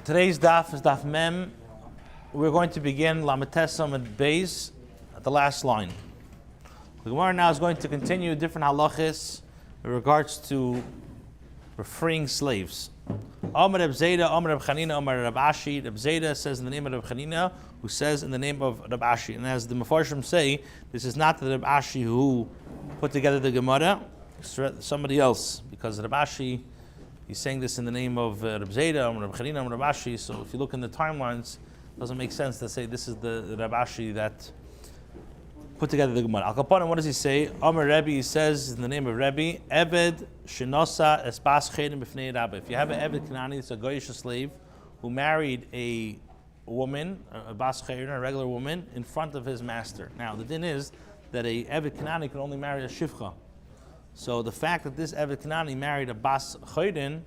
Today's daf is daf mem. We're going to begin lametesam and beis at the last line. The Gemara now is going to continue different halachis in regards to freeing slaves. Amar Reb Zeda, Amar Reb Chanina, Amar Reb Ashi. Reb Zeda says in the name of Reb Chanina, who says in the name of Reb Ashi. And as the Mefarshim say, this is not the Reb Ashi who put together the Gemara, it's somebody else, because Reb Ashi, he's saying this in the name of Reb Zeda, Reb Chanina, Reb Ashi. So if you look in the timelines, it doesn't make sense to say this is the Reb Ashi that put together the Gemara. Al Kapanim, what does he say? Amar Rebbe, he says in the name of Rebbe, Eved Shinosa Espas Chedim B'fnei Rabba. If you have an Eved Kanani, it's a Goyish slave who married a woman, a Bas Chedim, a regular woman, in front of his master. Now the din is that a Eved Kanani can only marry a Shivcha. So the fact that this Eved Kanani married a Bas Chedim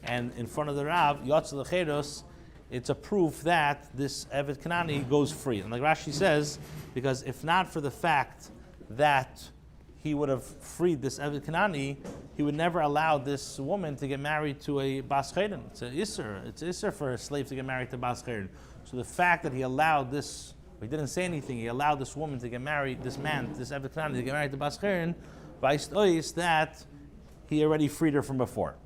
and in front of the Rav, Yotz Lechedos, it's a proof that this Eved Kanani goes free. And like Rashi says, because if not for the fact that he would have freed this Eved Kanani, he would never allow this woman to get married to a Bas Chedim. It's an Isser. It's Isser for a slave to get married to Bas Chedim. So the fact that he allowed this, he didn't say anything, he allowed this woman to get married, this man, this Eved Kanani to get married to Bas Chedim, by that he already freed her from before.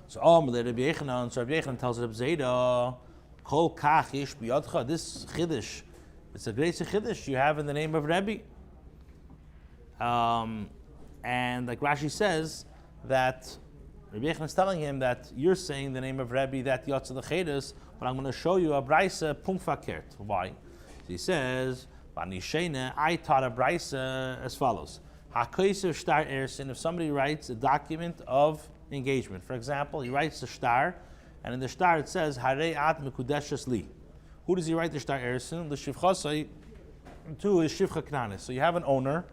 So Rabbi Yechanan tells Reb Zeda, Kol kach ish biyadcha. This chiddush, it's a great chiddush you have in the name of Rebbe. And like Rashi says, that Rabbi Yechanan is telling him that you're saying the name of Rebbe that yotza l'chedus, but I'm going to show you a brisa pumfakert. Why? So he says, I taught a brisa as follows. Hakoysev shtar ersin. If somebody writes a document of engagement, for example, he writes a shtar, and in the shtar it says Harei at mekudeshes li. Who does he write the shtar ersin? The shivchasai to his shivcha kananis. So you have an owner,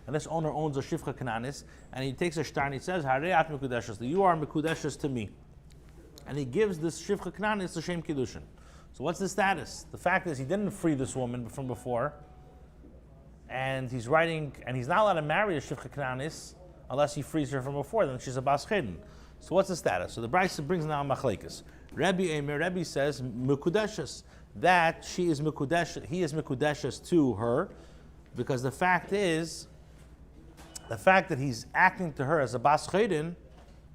and this owner owns a shivcha kananis, and he takes a shtar and he says Harei at mekudeshes li. You are mekudeshes to me, and he gives this shivcha kananis the shem kiddushin. So what's the status? The fact is he didn't free this woman from before, and he's writing, and he's not allowed to marry a shivcha kananis unless he frees her from before, then she's a bas chedim. So what's the status? So the Brisa brings now machlekes. Rebbe says mekudeshes, that she is mekudeshes, he is mekudeshes to her, because the fact is, the fact that he's acting to her as a bas chedim,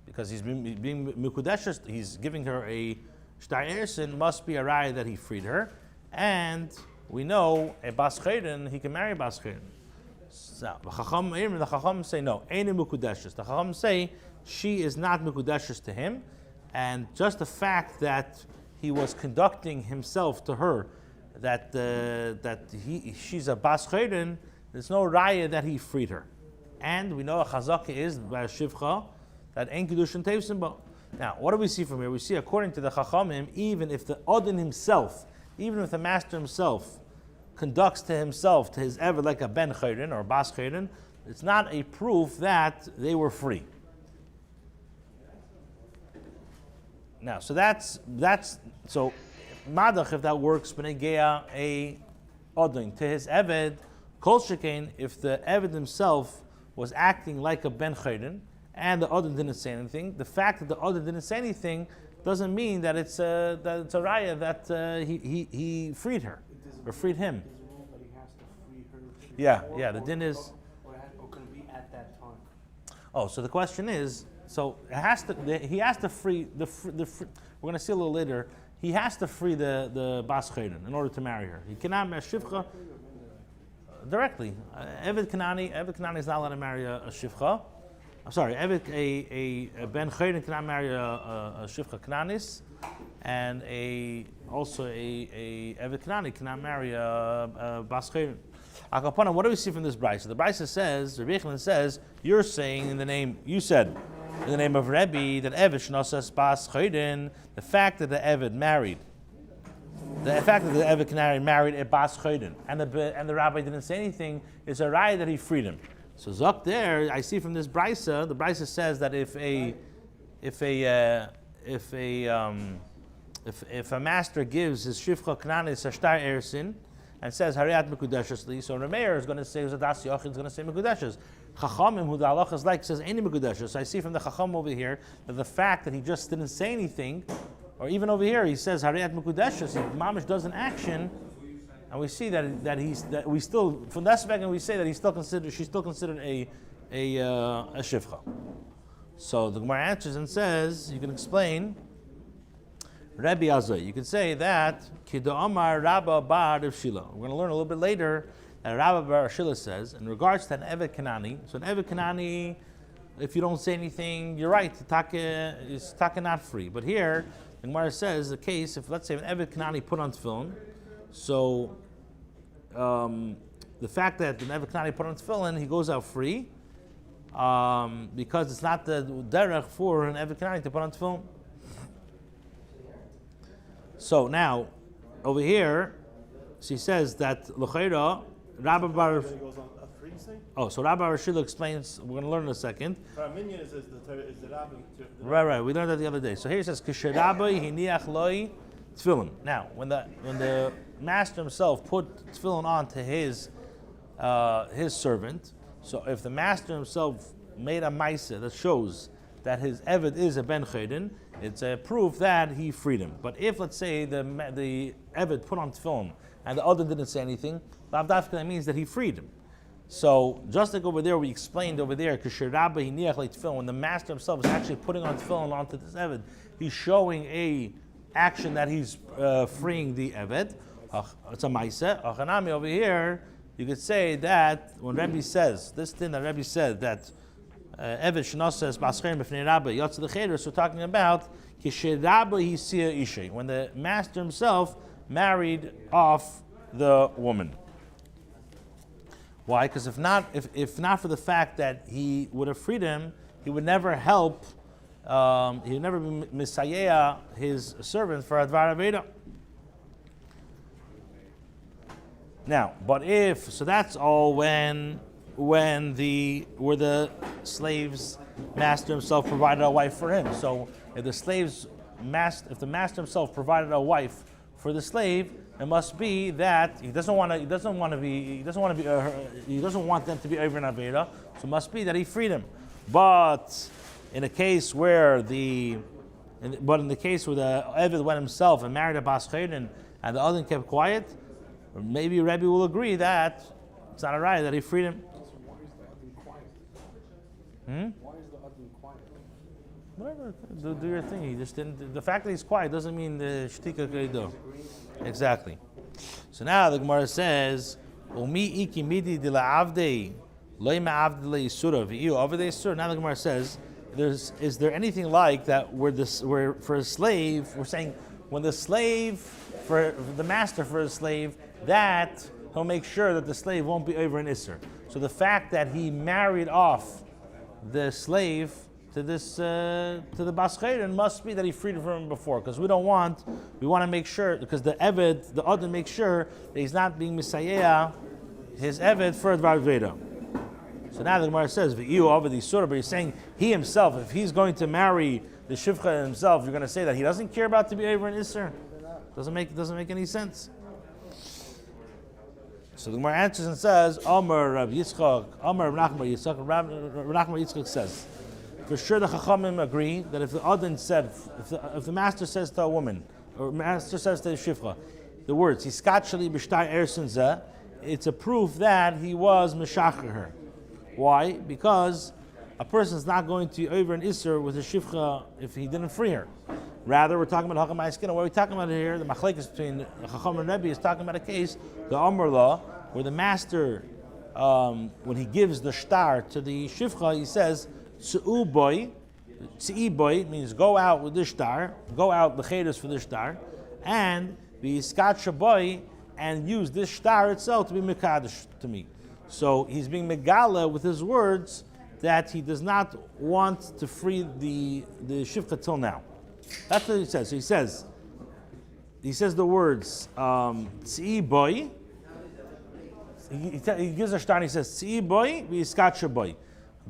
because he's being mekudeshes, he's giving her a shtar ersin, must be a raya that he freed her, and we know a bas chedim, he can marry a bas chedim. So the Chacham say no, ain't mekudeshes. The Chacham say she is not mekudeshes to him, and just the fact that he was conducting himself to her, that she's a bas chedim, there's no raya that he freed her, and we know a chazaka is by a shivcha that ein kiddushin tevsim bo. Now, what do we see from here? We see according to the Chachamim, even if the odin himself, even if the master himself conducts to himself, to his eved like a ben chayrin or bas chayrin, it's not a proof that they were free. Now, so that's so madach, if that works, b'negea a odin to his eved kol shekain, if the eved himself was acting like a ben chayrin and the odin didn't say anything, the fact that the odin didn't say anything doesn't mean that it's a raya that he freed her or freed him. Yeah. The din is. Or can it be at that time? Oh, so the question is, so it has to. He has to free the. We're going to see a little later. He has to free the bas chedim in order to marry her. He cannot marry shivcha directly. Eved Kanani is not allowed to marry a shivcha. I'm sorry, a ben chedim cannot marry a shivcha kananis, and also a Eved Kanani cannot marry a bas chedim. Akapana, what do we see from this brisa? The brisa says, Rabbi Yechanan says, you're saying in the name, you said in the name of Rebbe that Eved shnosas bas chedim, the fact that the Eved married, the fact that the Eved Kanani married a bas chedim, and the rabbi didn't say anything, is a raya that he freed him. So Zok there, I see from this brisa, the brisa says that if a master gives his shivcha kananis a shtar ersin and says Hariyat mekudeshes li, so Rameir is going to say Zadas Yochid is going to say mekudeshes. Chachamim, who the halacha is like, says any mekudeshes. So I see from the Chacham over here that the fact that he just didn't say anything or even over here, he says Hariyat Mekudeshes. Mamish does an action, and we see that we still from that aspect, and we say that she's still considered a shivcha. So the Gemara answers and says, you can explain. Rabbi Azay, you can say that Kida Amar Rabba Bar Rav Shila. We're going to learn a little bit later that Rabba Bar Shila says in regards to an Eved Kanani. So an Eved Kanani, if you don't say anything, you're right. Is taka not free. But here, the Gemara says the case if let's say an Eved Kanani put on tefillin, so the fact that the Eved Kanani put on tefillin, he goes out free because it's not the derech for an Eved Kanani to put on tefillin. So now, over here, she says that l'chayra Rabba Bar. So Rabbi Bar Shila explains. We're going to learn in a second. Right. We learned that the other day. So here it says Kisherabba hiniach loi tefillin. Now, when the master himself put tefillin on to his servant, so if the master himself made a ma'aseh that shows that his eved is a ben chayden, it's a proof that he freed him. But if, let's say, the eved put on tefillin and the other didn't say anything, that means that he freed him. So just like over there, we explained over there, when the master himself is actually putting on tefillin onto this eved, he's showing a action that he's freeing the eved. It's a ma'aseh. Achanami over here, you could say that when Rebbe says this thing that Rebbe said that Eved Shnosses Bascherim B'fnei Rabba Yotze L'Cheder, so we're talking about Kishe Rabba Hisia Ishay, when the master himself married off the woman. Why? Because if not for the fact that he would have freed him, he would never help. He would never be Messiah his servant for Advar Aveda. Now, but so that's all when the slave's master himself provided a wife for him. So if the master himself provided a wife for the slave, it must be that he doesn't want them to be over in Aveda. So it must be that he freed him. But in the case where the Eved went himself and married a Bas Chayden and the other kept quiet, maybe Rebbe will agree that it's not a right that he freed him. Why is the Adam quiet? Whatever, do your thing. He just didn't. The fact that he's quiet doesn't mean the shtika keido. Exactly. So now the Gemara says, "Umi iki midi de la avdei loy ma avdei le yisura v'iyu avdei yisura." Now the Gemara says, "Is there anything like that where for a slave we're saying when the slave for the master for a slave that he'll make sure that the slave won't be over an isser." So the fact that he married off the slave to the Bas Chayden must be that he freed from him before, because we want to make sure, because the Eved, the Adam makes sure that he's not being Messiah, his Eved for Advar Veda. So now the Gemara says, V'iyu Aved Yisura, but he's saying he himself, if he's going to marry the Shivcha himself, you're going to say that he doesn't care about to be over in Isser? Doesn't make any sense. So the Gemara answers and says, Amar Rabbi Yitzchak, Amar Rav Nachman Yitzchak says, for sure the Chachamim agree that if the Adin said, if the master says to a woman, or master says to the Shifcha, the words, Hiskat Shali B'shtai Ersin Zeh, it's a proof that he was Meshacher her. Why? Because a person is not going to over an Isser with a Shifcha if he didn't free her. Rather, we're talking about Hakam Ha'iskin. What we're talking about here, the Machlekes between Chacham and Rebbe is talking about a case, the Amr law, where the master, when he gives the shtar to the Shifcha, he says, Tzi'i boy means go out with the shtar, go out the chedus for the shtar, and the iskat shaboy, and use this shtar itself to be mekadosh to me. So he's being megala with his words that he does not want to free the shifcha till now. That's what he says. So he says the words Tzi'i boy. He gives a shtar and he says Tzi'i boy v'iskat shaboy.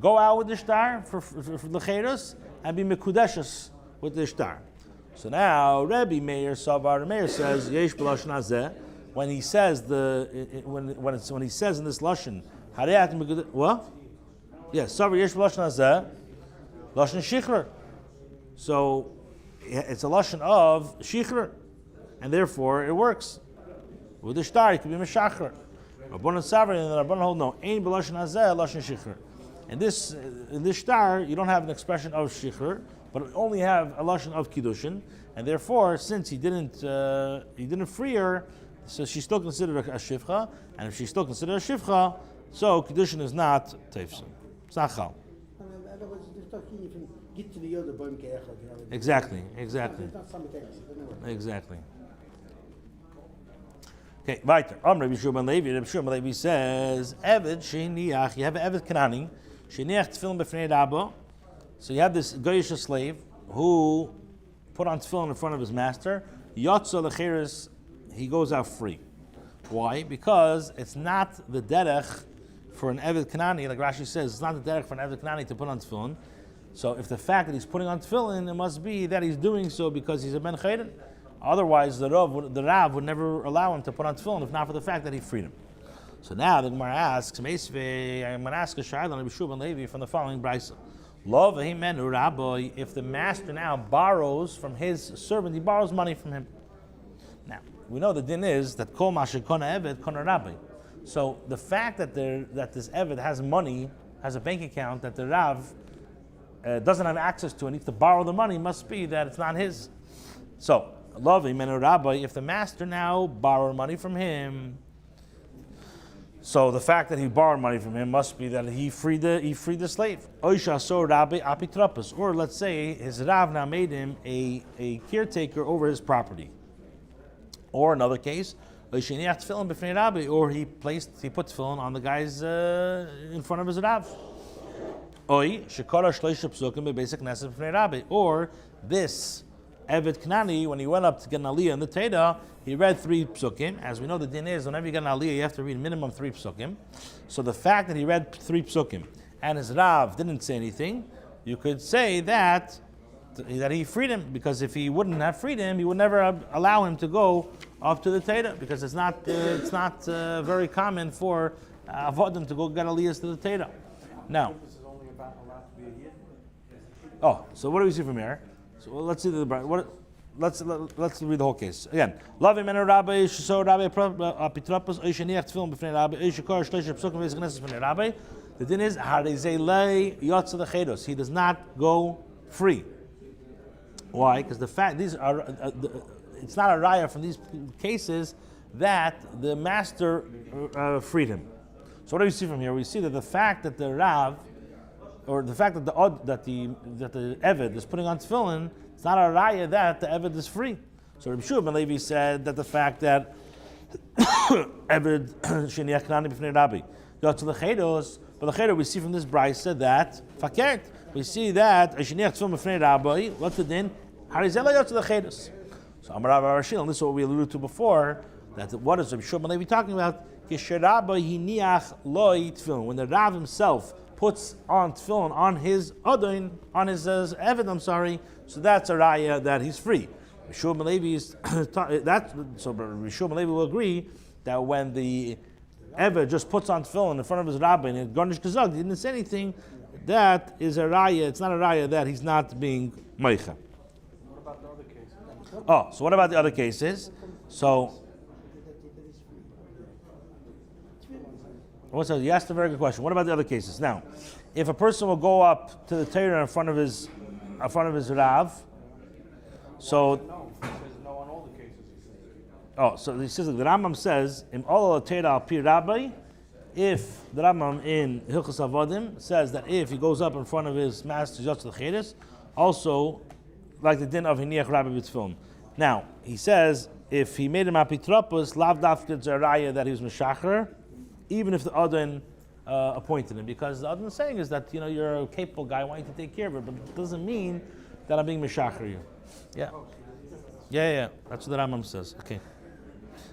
Go out with the shtar for the chedus and be mekudeshes with the shtar. So now Rebbe Meir Savar Meir says Yesh b'lashon hazeh, when he says when he says in this lashon Hariyat mekudesh, what? Yes, Savar Yesh b'lashon hazeh lashon shichrer. So it's a lashon of shikhr, and therefore it works. With the shtar, it could be meshachar. Rabbanan Savri and the Rabbanan hold no. Ein b'lashon hazeh lashon shikhr. In this shtar, you don't have an expression of shikhr, but only have a lashon of kiddushin, and therefore, since he didn't free her, so she's still considered a shivcha, and if she's still considered a shivcha, so kiddushin is not teifsim. It's not chal. Exactly. Okay, weiter. Rabbi Shimon Levi says, Eved sheniach. You have an Eved Kanani. Sheniach tefillin b'fnei Rabba. So you have this goyish slave who put on tefillin in front of his master. Yotza lecheres. He goes out free. Why? Because it's not the derech for an Eved Kanani, like Rashi says, it's not the derech for an Eved Kanani to put on tefillin. So if the fact that he's putting on tefillin, it must be that he's doing so because he's a ben chayden. Otherwise, the Rav would never allow him to put on tefillin if not for the fact that he freed him. So now the Gemara asks, I'm going to ask a shayla Rabbi Shimon Levi from the following brisa. Lo v'himenu rabbi, if the master now borrows from his servant, he borrows money from him. Now, we know the din is that kol ma shekona eved kona rabbi. So the fact that this eved has money, has a bank account that the Rav doesn't have access to and needs to borrow the money, must be that it's not his. So, love him and rabbi, if the master now borrowed money from him, so the fact that he borrowed money from him must be that he freed the slave. Oisha so rabbi apitrapus, or let's say his Rav now made him a caretaker over his property. Or another case, or he put tefillin on the guys in front of his Rav. Or this Eved Kanani, when he went up to get an aliyah in the Teda, he read 3 psukim. As we know, the din is, whenever you get an aliyah, you have to read minimum 3 psukim. So the fact that he read 3 psukim and his Rav didn't say anything, you could say that he freed him, because if he wouldn't have freed him, he would never allow him to go up to the Teda, because it's not very common for avodim to go get aliyahs to the Teda. Now, so what do we see from here? So let's see let's read the whole case again. Lavim and Rabbi so Rabbi Apitrapos Oishaniach tefillin b'fnei Rabbi Oishikar shleisha psukim v'ezgneses b'fnei Rabbi. The din is harizei yotza lechedos. He does not go free. Why? Because the fact it's not a raya from these cases that the master freed him. So what do we see from here? We see that the fact that the Rav, or the fact that the Eved is putting on tefillin, it's not a raya that the Eved is free. So Rabbi Shimon Levi said that the fact that Eved sheniach kanani b'fnei Rabbi yotza lechedos, but the chedo we see from this brisa that fakert. We see that sheniach tefillin b'fnei Rabbi. What's the din? Harizeh yotza lechedos. So Amar Rav Rashil, and this is what we alluded to before. That what is Rabbi Shimon Levi talking about? When the Rav himself puts on tefillin on his Eved, so that's a raya that he's free. Rabbi Shimon Levi will agree that when the Eved just puts on tefillin in front of his rabbi and garnish kazag, he didn't say anything, that is a raya. It's not a raya that he's not being meicha. What about the other cases? So what about the other cases? So you asked a very good question. What about the other cases? Now, if a person will go up to the Torah in front of his Rav, so No, he says no on all the cases. so he says the Rambam says im ol Torah al pi Rabbi, if the Rambam in Hilchos Avodim says that if he goes up in front of his master Yotz Lecheres, also like the din of Hiniach Rabbi B'Tfilin. Now he says if he made him apitropos, lav dafka zaraya that he was meshacher, even if the Adon appointed him, because the Adon is saying is that you're a capable guy, I want you to take care of it, but it doesn't mean that I'm being meshacher you. Yeah. That's what the Rambam says. Okay.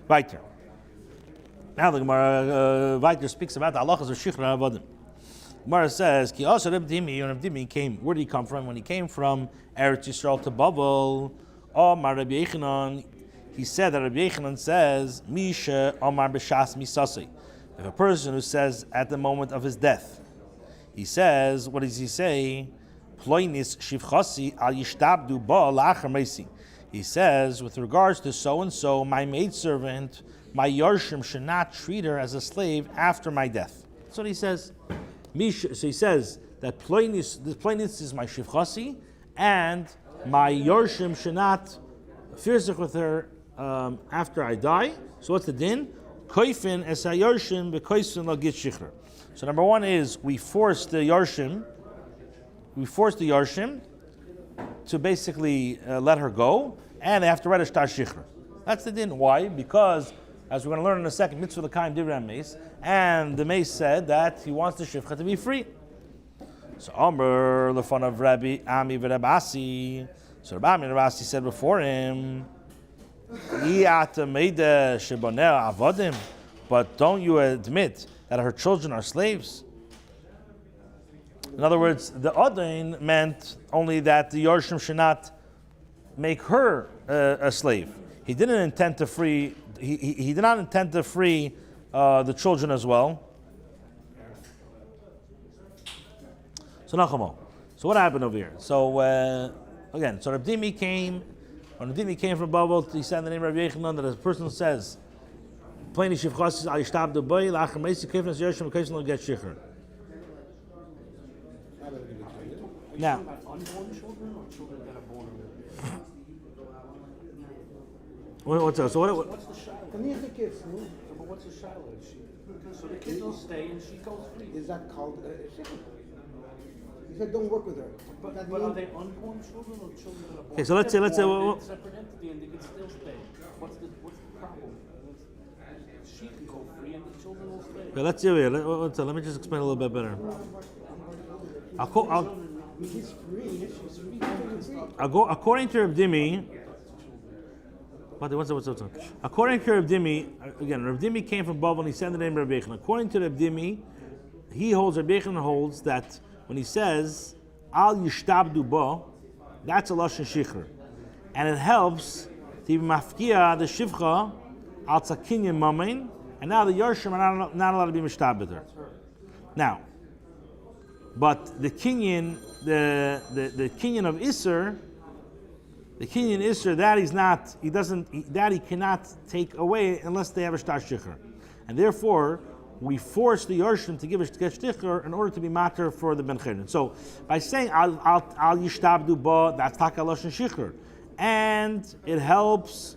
Weiter. Now the Gemara Weiter speaks about the halachas of shichra avodim. Gemara says, "Ki also Reb Dimi came. Where did he come from? When he came from Eretz Yisrael to Babel, Omar Rabbi Yechanan, he said that Rabbi Yechanan says, Misha Omar b'shas misasei. If a person who says at the moment of his death, he says, what does he say? Ploinis shivchasi al yishtabdu ba la'achar meisi. He says, with regards to so and so, my maidservant, my yarshim should not treat her as a slave after my death. That's what he says. So he says that ploinis is my shivchasi, and my yarshim should not firzich with her after I die. So what's the din? Koifin es hayarshim bekoifin lo git shichrer. So number one is we force the yarshim to basically let her go, and they have to write a shtar shichrer. That's the din. Why? Because, as we're going to learn in a second, mitzvah l'kaim divrei meis, and the meis said that he wants the shivcha to be free. So Omer lefon of Rabbi Ami v'Rabbi Asi. So Rabbi Ami and Rabbi Asi said before him, but don't you admit that her children are slaves? In other words, the Adain meant only that the Yarshim should not make her a slave. He didn't intend to free. He did not intend to free the children as well. So Nachamo. So what happened over here? So again, so Rabdimi came. When Rabdimi came from Babel, he said in the name of Rabbi Yechanan that a person says, "Plaini shivchasis al yishtabdu boy la'achar meisi kefnas yarshim kefnas lo get shicher." Now, unborn children or children that are born? what's that? So What's the shadow? But what's the shadow? So the kids will stay and she goes free. Is that called shikha? He said, don't work with her. But are they unborn children or children that are born? Okay, so let's say They're a separate entity and they can still stay. What's the problem? She can go free and the children will stay. okay, let's see here. Let me just explain a little bit better. He's free. She's free. According to Rabdimi, what's according to Rabdimi, again, Rabdimi came from Babel and he said the name of Rabbi Yechanan. According to Rabdimi, Rabbi Yechanan holds that when he says al yishtabdu ba, that's a lashon shichur, and it helps to mafkia the shivcha al tzakinyan mamain, and now the yarshim are not allowed to be mishtab with her. Now, but the kinyan, the kinyan of Isser, the kinyan Isser, that he cannot take away unless they have a shtar shichur, and therefore we force the Yarshim to give a shtichur in order to be matter for the Ben Chedin. So by saying al yishtabdu ba, that's taka lashon shichur, and it helps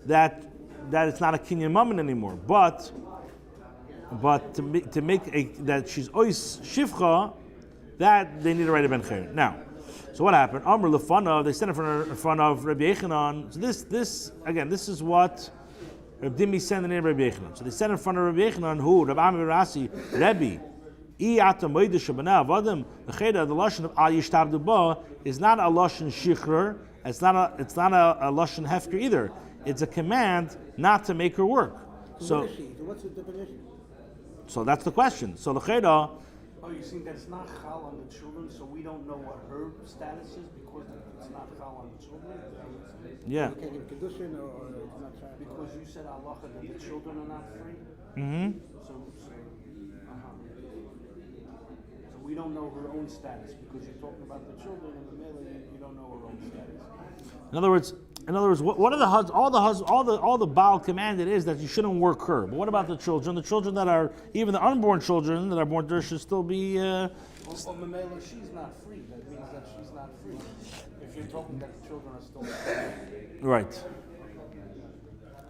that it's not a kinyan mammon anymore. But to make that she's ois shivcha, that they need to write a Ben Chedin. Now, so what happened? Amr lefanav, they sent in front of Rabbi Yechanan. So this again, this is what Rabdimi sent in the name of Rabbi Yechanan. So they sent in front of Rabbi Yechanan, who Rabbi Ami Rasi, Rabbi, the lashon of al yishtabdu ba is not a lashon shichrer. It's not a lashon hefker either. It's a command not to make her work. So what's the definition? So that's the question. So the cheda. Oh, you think that's not chal on the children, so we don't know what her status is because it's not chal on the children? Yeah. You can't give kedushin or it's not child. Because you said Allah that the children are not free? Mm-hmm. So we don't know her own status because you're talking about the children and the male, you don't know her own status. In other words, what are all the Baal commanded is that you shouldn't work her. But what about the children? The children that are, even the unborn children that are born there should still be. Well, Mamela, she's not free. That means that she's not free. If you're talking that the children are still free. Right.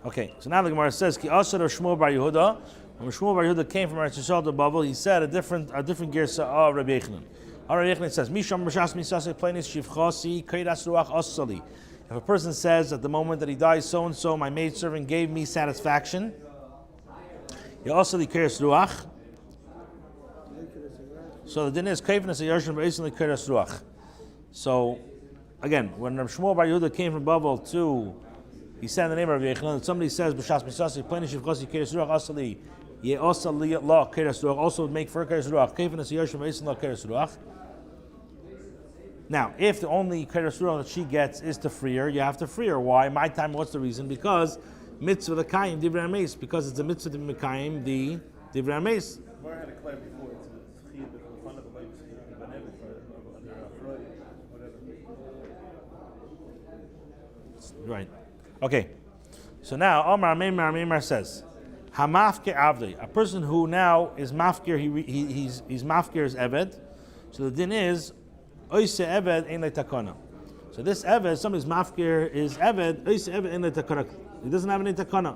Okay, so now the Gemara says, Ki Asher of Shmuel Bar Yehuda. When Shmuel Bar Yehuda came from Eretz Yisrael to Babel, he said a different girsa of Rabbi Yechanan. Rabbi Yechanan says, Misham Rashas Misase Plainis Shivchasi Keidas Ruach Asali. If a person says at the moment that he dies, so and so, my maidservant gave me satisfaction, Yasali Keidas Ruach. So the din is Kaifnas Yarshim Basically Keidas Ruach. So again, when Shmuel Bar Yehuda came from Babel to, he said in the name of Rabbi Yechanan, somebody says, B'shas Misasi, Plainis Shivchasi Keidas Ruach Asali, Yasali La Keidas Ruach, also make for Keidas Ruach, Kaifnas Yarshim Basically Keidas Ruach. Now, if the only Keidas Ruach that she gets is to free her, you have to free her. Why? My time, what's the reason? Because mitzvah the kaim divrei meis, because it's a mitzvah to mekayim the divrei meis. Right. Okay. So now, Omar Meimar says, Hamafke Avdi, a person who now is mafkir, he's mafkir is Eved. So the din is, Oise Eved Ein Le Takana. So this Eved, somebody's mafkir is Eved, Oise Eved Ein Le Takana. He doesn't have any Takana.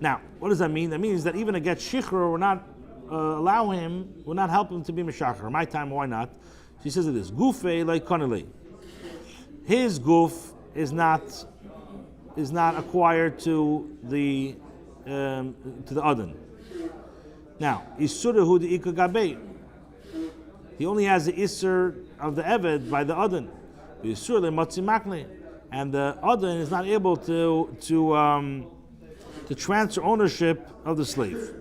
Now, what does that mean? That means that even a get shikhr will not allow him, will not help him to be Meshachar. My time, why not? She says it is, Gufe like Konele. His goof is not acquired to the Adon. Now, Isurahu the Ikagabei. He only has the Isser of the Eved by the Adon. Isur le Matzi Makle. And the Adon is not able to transfer ownership of the slave.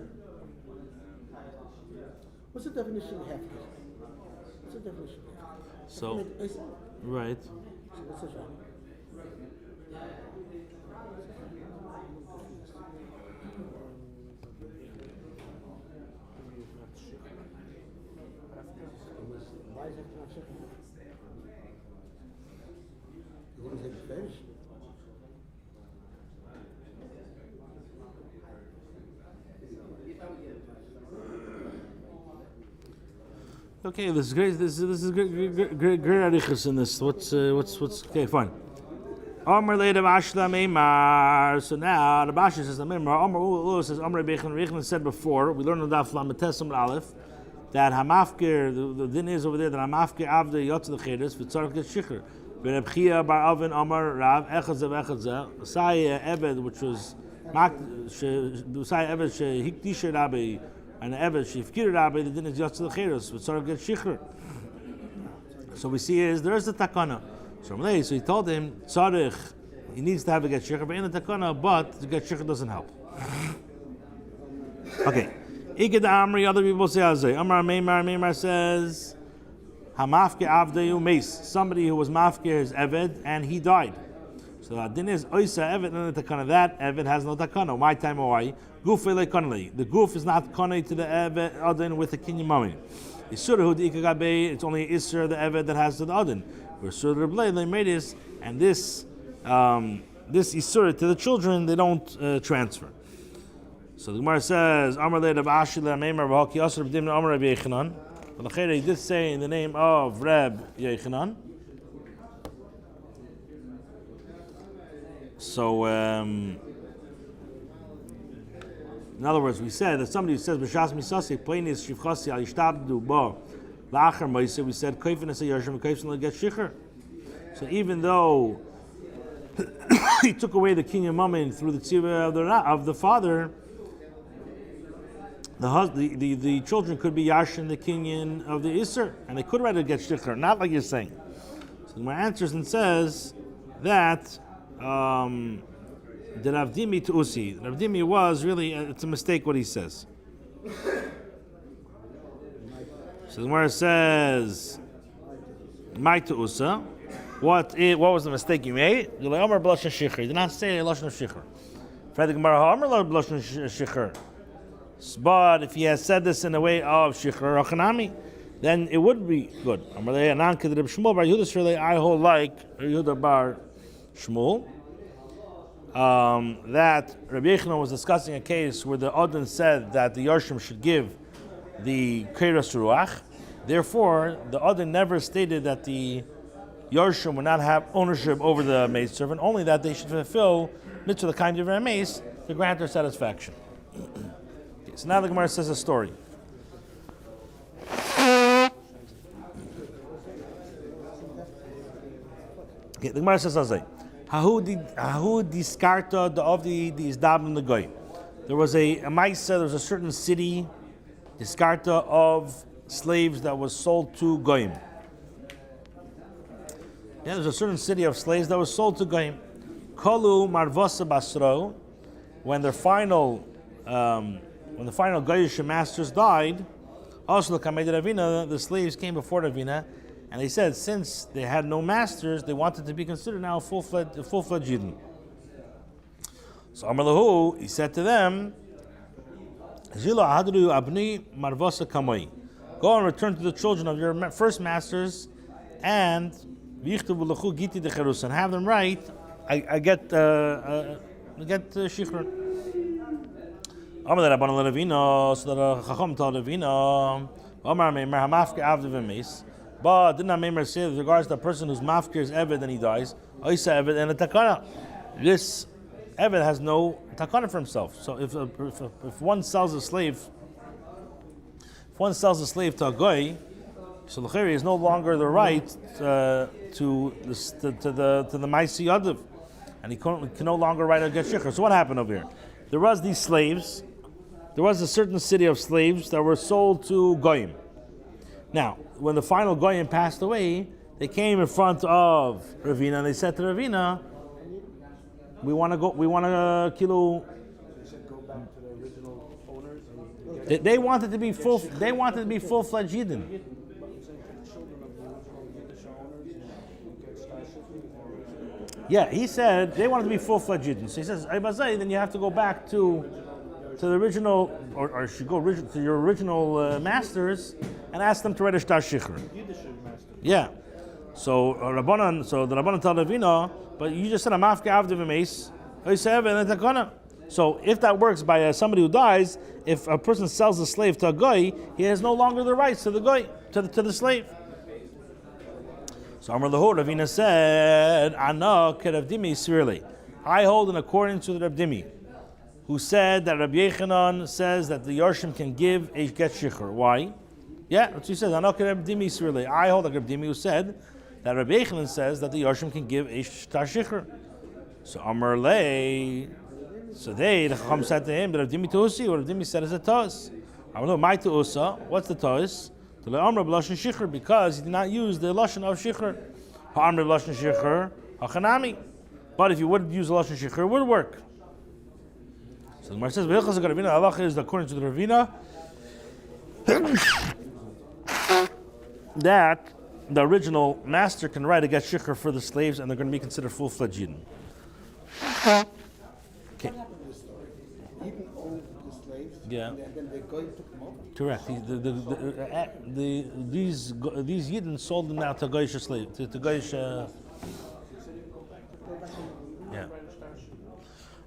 What's the definition of hefker? What's the definition of hefker? So, right. So what's the job? Why is it not shikhr? You didn't take the finish? Okay, this is great. This is great arichas in this. What's okay? Fine. Amar leid of Ashla Meimar. So now the Bashi says the Meimar. Amar Ulu says Amar Reichen said before. We learned in Daf Lametesam Aleph that Hamafkir the din is over there that Hamafkir Avda Yotz the Chedes v'Tzarek the Shikhr. V'Rebchia Bar Avin Amar Rav Echadzev Echadzev Saya Eved which was Saya Eved Shehiktisha Rabbi. And Eved Shifkir Rabbi, the din is Yotz the Chedes v'Tzarek the Shikhr. So we see is there is the takana. So he told him tzarich, he needs to have a get shikhr, but in the takana, but the get shikhr doesn't help. Okay. Iked Amri, other people say Azay. Amar Meimar says Hamafke Avdayu Meis. Somebody who was mafkir is Eved and he died. So the din is Oisa Eved in the takana. That Eved has no takana. My time away. Guf le konli. The guf is not konli to the Eved Adin with the kinyan mami. It's only Isser the Eved that has to the Adin. We're sure they made this, and this Isser to the children they don't transfer. So the Gemara says, Amar leid of Ashila Meimar v'Haki Asr b'Dimna Amar Reb Yechanan. But the he did say in the name of Reb Yechanan. So in other words, we said that somebody who says B'Shas Misasi Plainis Shivchasi Al Yishtabdu Bo La'achar Ma'aseh, we said Kaifin Asay Yarshim Kaifin get Shikhr. So even though he took away the kinyan mamin through the tzivah of the father, the children could be yashin the kinyan of the Isser, and they could rather get Shikhr, not like you're saying. So my answers and says that the Ravdimi to Usi. Ravdimi was really, it's a mistake what he says. So the Gemara says, "My to Usa." What was the mistake you made? You like Amar B'Lashon Shikhr. You did not say Lashon Shikhr. For the Gemara, Amar B'Lashon Shikhr. But if he has said this in a way of Shikhr Achanami, then it would be good. Amar Le'anan Kedrib Shmuel Bar Yehuda Shirlei I hold like Yehuda Bar Shmuel. That Rabbi Yechanan was discussing a case where the Adon said that the Yarshim should give the Keiras Ruach. Therefore, the Adon never stated that the Yarshim would not have ownership over the maid servant, only that they should fulfill mitzvah the kind of their mace to grant their satisfaction. Okay, so now the Gemara says a story. Okay, the Gemara says Hahu diskarta the of the izdab in the goy. There was a Maisa, there was a certain city, diskarta of slaves that was sold to goyim. Yeah, there's a certain city of slaves that was sold to goyim. Kolu marvosa basro, when the final goyish masters died, also the slaves came before Ravina, and they said since they had no masters, they wanted to be considered now full-fledged Yidden. So Amar Lahu, he said to them, go and return to the children of your first masters and have them write I get shikhr. Amar the Rabbanan Levina, so the Chacham told Levina, Amar Meimer Hamafker Avdi v'Meis. But didn't Meimer say with regards to the person whose mafker is Eved and he dies, Oisa Eved and a takana. This Eved has no takana for himself. So if one sells a slave, to a goy, so the L'cheri is no longer the right to the Maisi Yadav, and he can no longer write a get shikhr. So what happened over here? There was these slaves. There was a certain city of slaves that were sold to goyim. Now, when the final goyim passed away, they came in front of Ravina and they said to Ravina, "We want to kilo." They said go back to the original owners. They wanted to be full. They wanted to be full-fledged Yidden. Yeah, he said they wanted to be full-fledged Yidden. So he says, then you have to go back to the original, or should go to your original masters and ask them to write a shtar shikhr. Yeah. So the Rabbanan told Ravina, but you just said a mafke avdi v'meis, so if that works by somebody who dies, if a person sells a slave to a guy, he has no longer the rights to the guy, to the slave. So Amar Lahu, Ravina said, Ana keravdimi sirli. I hold in accordance with Rabdimi, who said that Rabbi Yechanan says that the Yarshim can give a get shikhr. Why? Yeah, that's what he says. Ana keravdimi sirli. I hold like Rabdimi, who said that Rabbi Yechanan says that the Yarshim can give a shtar shikhr. So Amar Lei. So the Chacham said to him, that Rabdimi Tusi, or Rabdimi said as a Tos. Amar Lahu, my Tusa. What's the Tos? To the Amr b'lashon shikhr, because he did not use the lashon of shikhr. Ha'amr b'lashon shikhr ha'chanami. But if you would use the lashon shikhr, it would work. So the Gemara says, "V'hilchas ha'Ravina halacha is according to the Ravina that the original master can write a get shikhr for the slaves, and they're going to be considered full-fledged Yidden." Okay. What happened to this story? Yidden owned the slaves, Yeah. and then the goy took them over. Correct. These Yidden sold them now to Goyish slave, to Goyish. Yeah.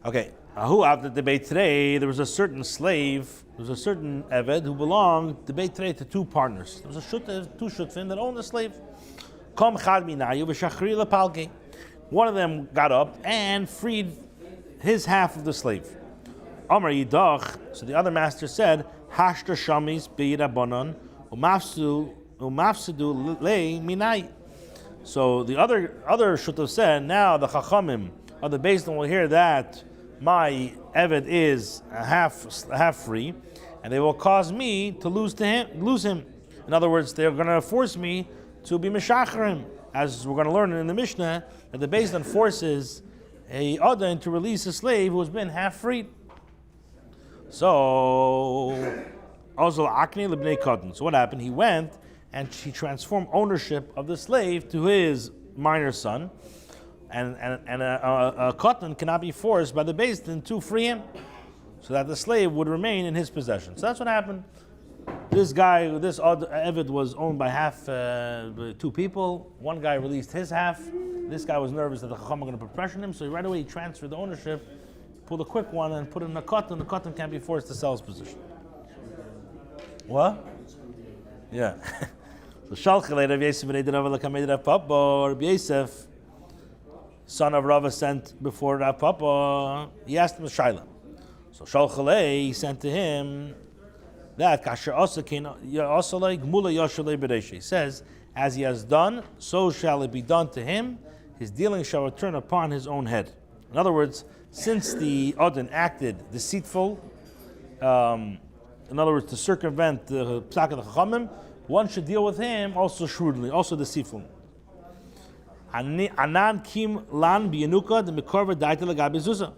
Okay. Who after the debate today? There was a certain slave. There was a certain Eved who belonged debate today to two partners. There was two shutfin that owned the slave. Kom chad minayu v'shachri lepalke. One of them got up and freed his half of the slave. Amar yidach. So the other master said, Hashta shamis be'irabanan umafsidu lei minai. So the other shutav said, now the chachamim of the Beis Din will hear that my Eved is a half free, and they will cause me to lose him. In other words, they're going to force me to be mishacharim, as we're going to learn in the Mishnah that the Beis Din forces a Adon to release a slave who has been half freed. So what happened? He went and he transformed ownership of the slave to his minor son, and a cotton cannot be forced by the Beis Din to free him, so that the slave would remain in his possession. So that's what happened. This Eved was owned by two people. One guy released his half. This guy was nervous that the Chacham are going to put pressure on him, so right away he transferred the ownership, pulled a quick one, and put it in a cotton. The cotton can't be forced to sell his position. What? Yeah. So Shalchalei Rav Yosef b'nei Rav Lakamed Rav Papa, Rabbi Yosef, son of Rava, sent before Rav Papa. He asked him a shaila. So Shalchalei, he sent to him that Kasher Asalei Gmula Yoshalei B'Reisha. He says, as he has done, so shall it be done to him. His dealing shall return upon his own head. In other words, since the Adon acted deceitful, in other words, to circumvent the Psak of the Chachamim, one should deal with him also shrewdly, also deceitfully. Anan kim lan biyanuka de mikorva daita lagabi zuzah.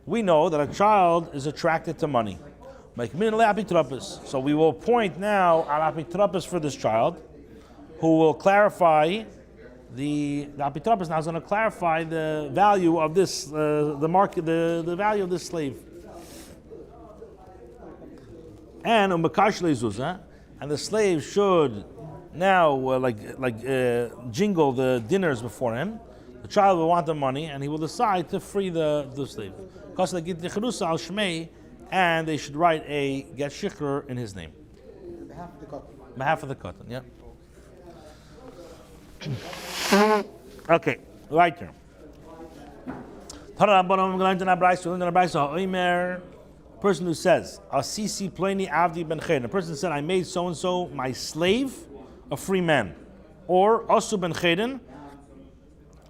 We know that a child is attracted to money. So we will appoint now an apitrapis for this child, who will clarify the apitrapis now is going to clarify the value of this the value of this slave. And and the slave should now jingle the dinners before him. The child will want the money, and he will decide to free the slave. Because they get the cherusa al shmei, and they should write a get shikhr in his name. Behalf of the cotton, yeah. Okay, right there. Person who says, Asisi pleni avdi ben cheden. A person said, I made so and so my slave a free man. Or Asu ben cheden,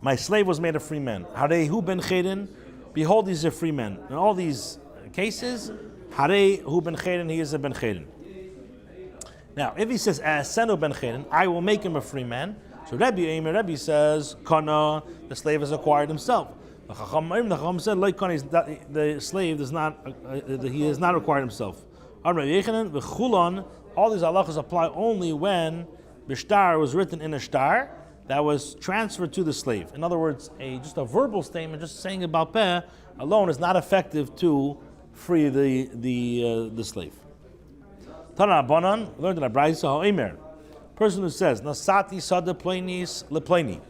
my slave was made a free man. Harehu ben cheden, behold, he's a free man. In all these cases, Harehu ben cheden, he is a ben cheden. Now, if he says, Asenu ben cheden, I will make him a free man. So Rabbi says, Kana, the slave has acquired himself. The Chacham said, like Kana, the slave does not, he has not acquired himself. All these halachas apply only when Bishtar was written in a shtar that was transferred to the slave. In other words, just a verbal statement, just saying about peh alone is not effective to free the slave. Tana Abanan learned in a brayso ha'omer. Person who says, Nasati sada plainis leplaini.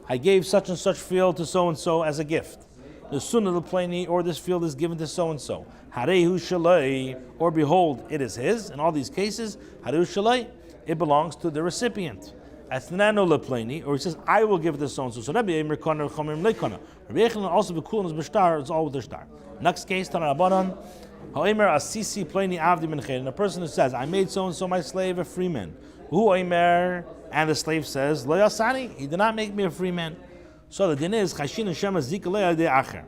I gave such and such field to so and so as a gift. The sunnah leplaini, or this field is given to so and so. Harehu shalai, or behold, it is his. In all these cases, harehu shalai, it belongs to the recipient. Athnano leplaini, or he says, I will give it to so and so. So Rabbi Eimer kana chomim lekana. Rabbi Eimer also bekulan is b'shtar. It's all with the shtar. Next case, Tana Abanan. Ha'omer asisi pleni avdi ben cheden. A person who says, I made so and so my slave a free man. Hu omer, and the slave says, Lo yasani, he did not make me a free man. So the din is chashin and shema zikalei de acher.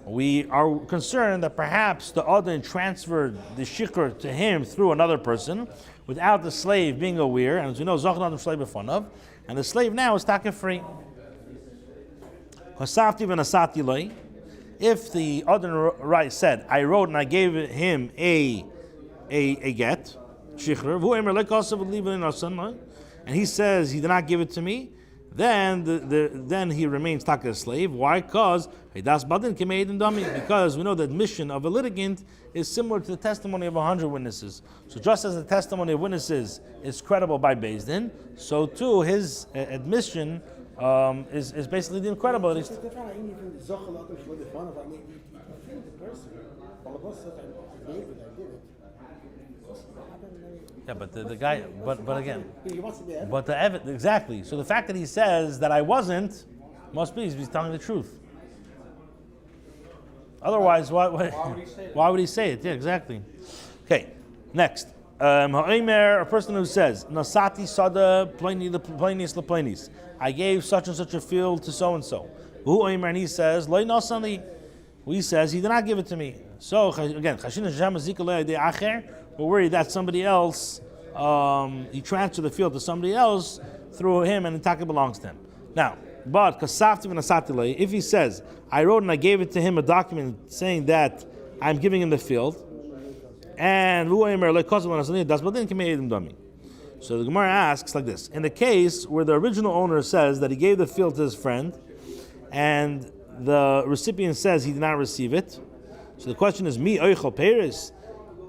We are concerned that perhaps the Adon transferred the shikr to him through another person without the slave being aware, and as we know, Zachan Adam slave b'fanav, and the slave now is taka free. Hasafti v'nasati loi. If the Adon said, I wrote and I gave him a get, shikr, and he says he did not give it to me, then he remains taka a slave. Why? Because we know the admission of a litigant is similar to the testimony of 100 witnesses. So just as the testimony of witnesses is credible by Beis Din, so too his admission is basically the incredibility. Yeah, but the guy, but again, but the evidence, exactly. So the fact that he says that I wasn't, must be he's telling the truth. Otherwise, why would he say it? Yeah, exactly. Okay, next. A person who says, Nasati sada plainis. I gave such and such a field to so and so. And he says, Loi nasani. He says he did not give it to me. So again, we're worried that somebody else, he transferred the field to somebody else through him, and the taka belongs to him. Now, but if he says, I wrote and I gave it to him a document saying that I'm giving him the field, and so the Gemara asks like this: in the case where the original owner says that he gave the field to his friend, and the recipient says he did not receive it, so the question is, mi oichel peris,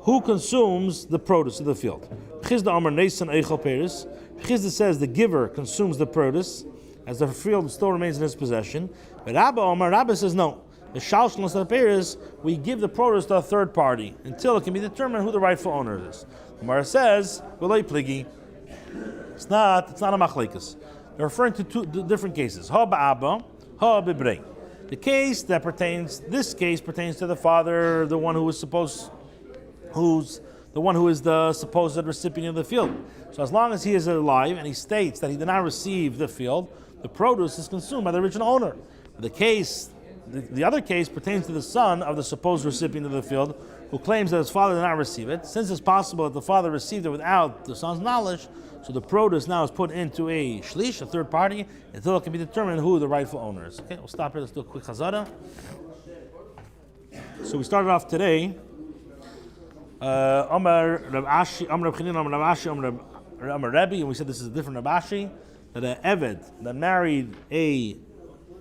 who consumes the produce of the field? Chizda Amar Nesan Eichel Peris. Chizda says the giver consumes the produce as the field still remains in his possession. But Rabba says no. The Shalshnos of Peris, we give the produce to a third party until it can be determined who the rightful owner is. Gemara says, V'loi pligi. It's not a machlekes. They're referring to two different cases. Ha ba'aba, ha bibrei. The case that pertains, this case pertains to the father, the one who is the supposed recipient of the field. So as long as he is alive and he states that he did not receive the field, the produce is consumed by the original owner. The other case pertains to the son of the supposed recipient of the field, who claims that his father did not receive it. Since it's possible that the father received it without the son's knowledge, so the produce now is put into a shlish, a third party, until it can be determined who the rightful owner is. Okay, we'll stop here. Let's do a quick chazara. So we started off today. Amar Rav Ashi, Amar Rav Chanin, Amar Rav Ashi, Amar Rebbe, and we said this is a different Rav Ashi, that an Eved that married a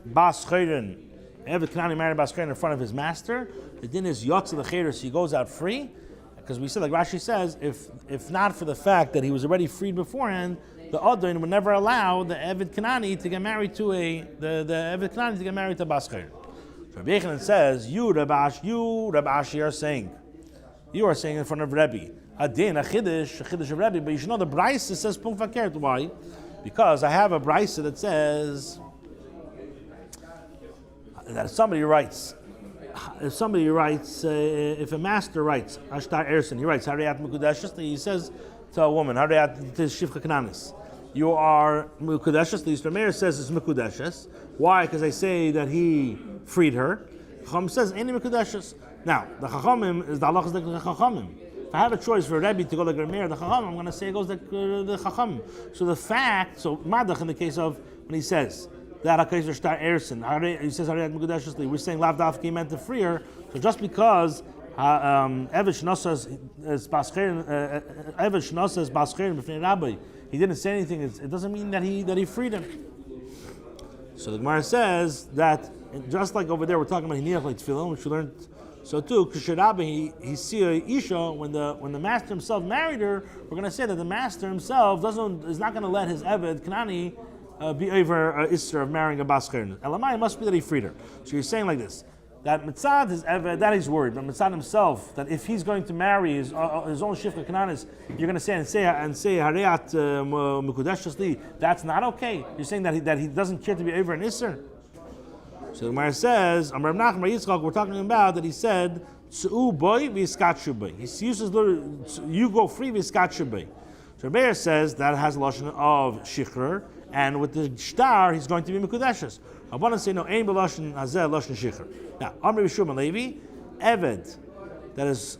Bas Chayrin, Eved Kanani married a Bas Chayrin in front of his master, the din is Yotze L'Chayr, so he goes out free, because we said, like Rashi says, if not for the fact that he was already freed beforehand, the Adon would never allow the Eved Kanani to get married to the Eved Kanani to get married to Bas Cher. So Rabbi Yochanan says, you Rabbi Ashi are saying in front of Rebbe, Adin, a Chiddush of Rebbe, but you should know the Brisa says Pum Fakert. Why? Because I have a Brisa that says that if a master writes, Ashtar Erson, he writes, Hariyat Mekudeshes, he says to a woman, Hariyat Shivcha Kananis, you are Mekudeshes, the Yisrael says it's Mekudeshes. Why? Because they say that he freed her. Chacham says, Any Mekudeshes. Now, the Chachamim is the halachas like the Chachamim. If I have a choice for a Rebbe to go like Rameir, the Chacham, I'm going to say it goes like the Chacham. So Madach in the case of when he says that HaKadosh Shtar Erson, he says Hariyat Mekudeshesli, we're saying Lav Dafki meant to free her. So just because Eved Shnosas Bascherin b'fnei Rabbi, he didn't say anything, it doesn't mean that he freed him. So the Gemara says that just like over there we're talking about Hiniach like Tefillin, which we learned. So too, Ksherabbi, he see a Isha when the master himself married her. We're going to say that the master himself is not going to let his Eved Kanani be over Isser of marrying a Bas Cher. Elamai must be that he freed her. So you're saying like this, that Mitzad his Eved, that he's worried, but Mitzad himself, that if he's going to marry his own Shifcha Kananis, you're going to say Hariyat Mekudeshes Li, that's not okay. You're saying that he doesn't care to be over an Isser. So the Gemara says, Amar Nachman Bar Yitzchak, we're talking about that he said, Tzu'u boy v'yiskatshu boy. He uses you go free v'yiskatshu boy. So Rebbe says that has a lashon of shikhr, and with the shtar he's going to be mekudeshes. Rabbanan say no, ein b'lashon hazeh lashon shikhr. Now, Amar Yishum Levi, Eved, that his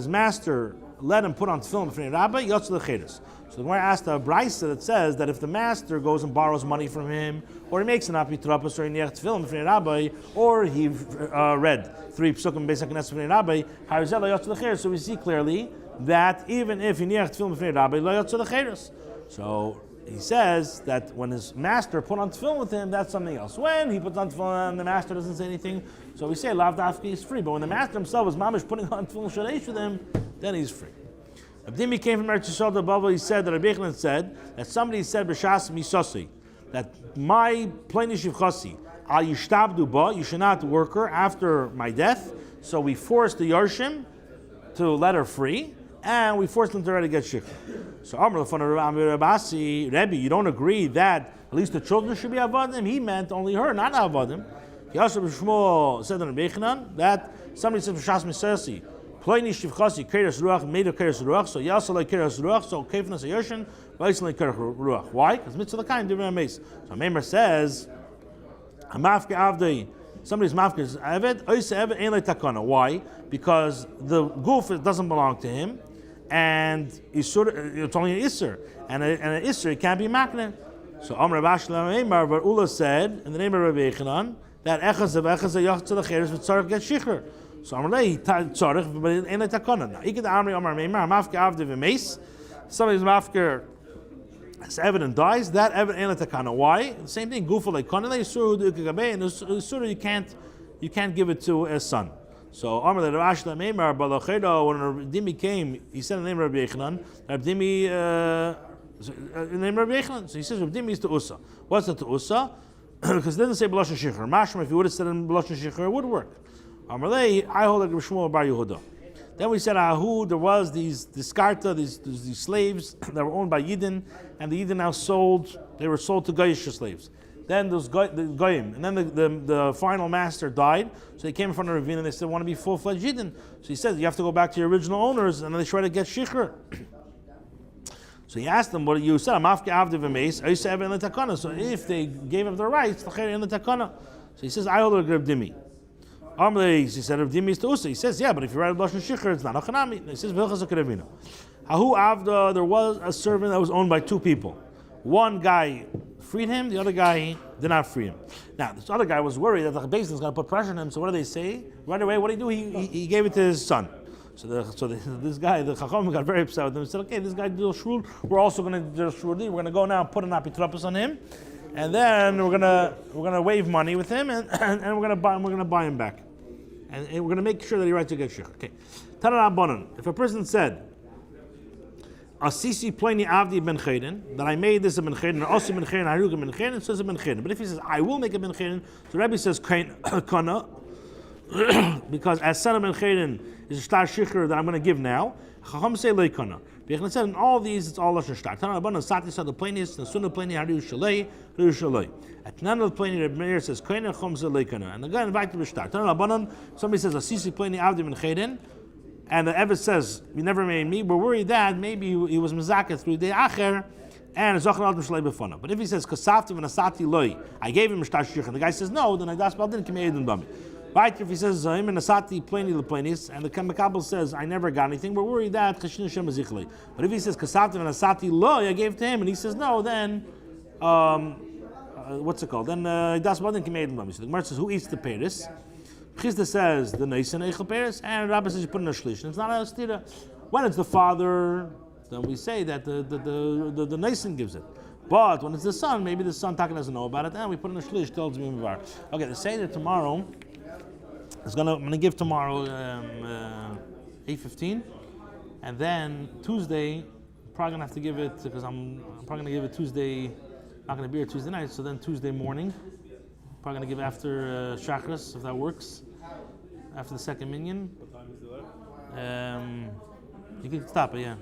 master let him put on tefillin b'fnei Rabbi, yotzu l'cheres. So the Gemara asked a brisa that says that if the master goes and borrows money from him, or he makes an apitrapos, or he niach tefillin b'fnei Rabbi, or he read 3 psukim b'Beis HaKnesset b'fnei Rabbi, harizeh lo yotzu l'cheres. So we see clearly that even if he niach tefillin b'fnei Rabbi, lo yotzu l'cheres. So he says that when his master put on tefillin with him, that's something else. When he puts on tefillin and the master doesn't say anything, so we say lav dafki is free. But when the master himself is mamish putting on tefillin shalesh with him, then he's free. Abdimi came from Eretz Yisrael to Babel. He said that Rabbi Yochanan said that somebody said b'shas misasi, that my plain shivchasi al yishtabdu ba, you should not work her after my death. So we forced the Yarshim to let her free, and we forced them to already get shikha. So Amar l'fon Rabasi, Rebbe, you don't agree that at least the children should be avadim? He meant only her, not avadim. He also Shmuel said in Rabbi Yochanan that somebody said b'shas misasi. Ploini shivchasi keres ruach made of keres ruach, so yasal like keres ruach, so kefnas ayoshin, vaisal like keres ruach. Why? Because mitzvah l'kaim different mace. So Meimer says, hamafke avdei, somebody's mafke is eved, oise eved ein le takana. Why? Because the goof doesn't belong to him, and it's only an isser, and an isser it can't be makne. So Amar Rav Ashi Meimer, but Ula said in the name of Rabbi Yochanan that echaz yachtzeh l'cheres v'tzarech get shicher. So Amalei tzarich, but in a takana. Now, iked Amri Amar Meimar mafke avde v'meis. Somebody's mafker is evident dies. That evident in a takana. Why? The same thing. Gufa like kanelei suru du'ikagabe, and the suru you can't give it to a son. So Amar le Rav Ashi Meimar balachedo, when Rabdimi came, he said the name of Rabbi Yochanan. Rabdimi the name of Rabbi Yochanan. So he says Rabdimi is to Usa. What's the to Usa? Because it doesn't say b'lashon shichur. Mashma, if you would have said in b'lashon shichur, it would work. Amalei, I hold like Shmuel Bar Yehuda. Then we said, there was these skarta, these slaves that were owned by Yidin, and the Yidin now they were sold to Goyish slaves. Then those the Goyim, and then the final master died, so they came in front of Ravina and they said, want to be full-fledged Yidin. So he said, you have to go back to your original owners, and then they try to get shikhr. So he asked them, what you said, Amafke Avdiv Emes, Aysev in the Takana. So if they gave up their rights, in the Takana. So he says, I hold a Reb Dimi. He said, Reb Dimi is to Usa. He says, yeah, but if you write a Lashon Shikhr, it's not a Chanami. He says, Vilchas HaKerevina. Ahu Avda, there was a servant that was owned by 2 people. One guy freed him, the other guy did not free him. Now, this other guy was worried that the Beis is going to put pressure on him, so what do they say? Right away, what did he do? He gave it to his son. This guy, the Chacham, got very upset with him. He said, okay, this guy did shrewd. We're also going to do shrewd. We're going to go now and put an apitrapos on him, and then we're going to waive money with him, and we're going to buy him back. And we're going to make sure that he writes to get shikhr. Okay. Tanan Abanon. If a person said Asisi pleni avdi ben chedin, that I made this a ben chedin, or also ben chedin, haruga ben chedin, it says a ben chedin. But if he says, I will make a ben chedin, so Rebbe says, kana, because as son of ben chedin is a shtar shikhr that I'm going to give now, Chacham say le kana. Because said in all these, it's all lashon shtar. Tana Rabbanan sati sa the plenius, the sunnah pleni haru shalei, haru shalei. At none of the pleni, Rebbe Meir says, kana, Chacham say le kana. And the guy invited to shtar. Tana Rabbanan, somebody says, Asisi pleni avdi ben chedin, and the Eved says, you never made me. We're worried that maybe he was mezakeh through the acher, and Zochar Adam Shalei B'fana. But if he says, Kasafti v'nasati loy, I gave him a shtar shich, and the guy says, no, then I das baldin k'meidin b'mi. Right, if he says, him and nasati pleni l'plenis, and the Makabel says, I never got anything, we're worried that Chashin Hashem is zichlei. But if he says, Kasafti v'nasati loy, I gave to him, and he says, no, then, what's it called? Then das baldin k'meidin b'mi. So the Gemara says, who eats the peris? Chizda says the Neisan Eichel Peres, and Rabbi says you put in a shlish. It's not a stira. When it's the father, then we say that the Neisan gives it. But when it's the son, maybe the son Taka doesn't know about it, and we put in a shlish. Tells me Mivar. Okay, the Seder tomorrow I'm gonna give tomorrow 8:15, and then Tuesday I'm probably gonna have to give it because I'm probably gonna give it Tuesday. Not gonna be here Tuesday night, so then Tuesday morning. Probably gonna give after Shachris if that works. After the second minyan. What time is it left? You can stop it, yeah.